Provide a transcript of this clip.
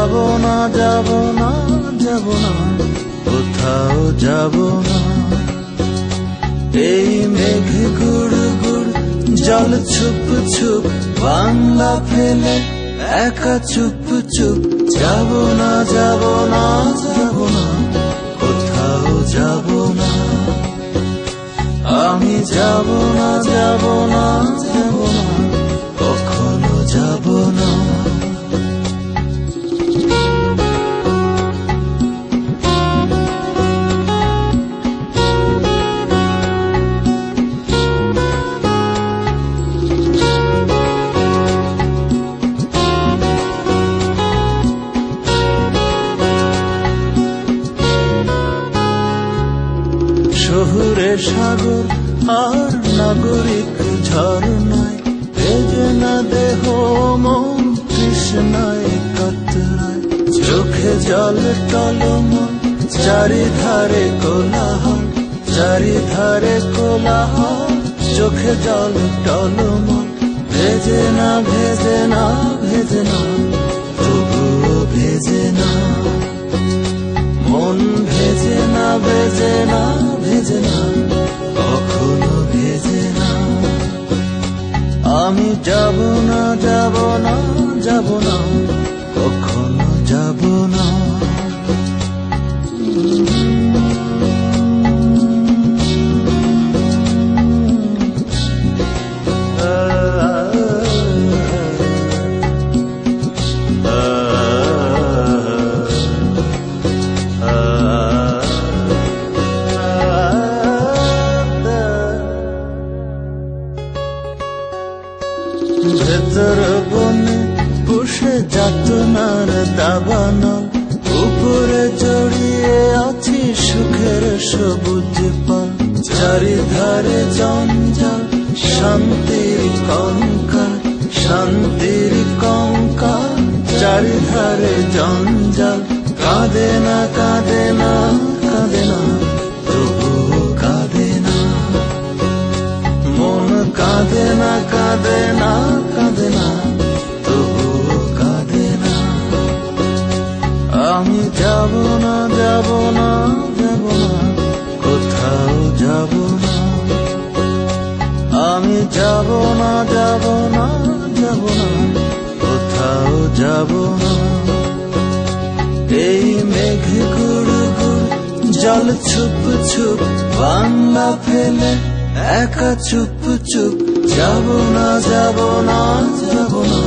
যাব না যাব না যাব না কোথাও যাব না। এই মেঘে গুড় গুড় জল ছুপ ছুপ বাংলা ফেলে একা চুপ চুপ যাব না যাব না যাব না কোথাও যাব না। আমি যাব না যাব না যাব না কখনো যাব না। শহুরে সাগর আর নাগরিক ঝরনায় ভেজে না দেহ মন তৃষ্ণায় কাতরায়। চোখে জল টলমল চারিধারে কোলাহল চারিধারে কোলাহল। চোখে জল টলমল ভেজে না ভেজে না ভেজে না তবুও ভেজে না। মন ভেজে না ভেজে না ভেজে না কখনো ভেজে না। আমি যাব না যাব না যাব না কখনো যাব না। ভেতর বনে বসে যাতনার দাবানল উপরে জড়িয়ে আছি সুখের সবুজ পাল। চারিধারে জঞ্জাল শান্তির কঙ্কাল শান্তির কঙ্কাল। চারিধারে জঞ্জাল কাঁদে না কাঁদে না কাঁদে না তবুও কাঁদে না। মন কাঁদে না কাঁদে না কাঁদে না তবুও কাঁদে না। আমি যাব না যাব না যাব না কোথাও যাব না। আমি যাব না যাব না যাব না কোথাও যাব না। এই মেঘে গুড় গুড় জল ছুপ ছুপ বাংলা ফেলে একা চুপ চুপ যাব না যাব না যাব না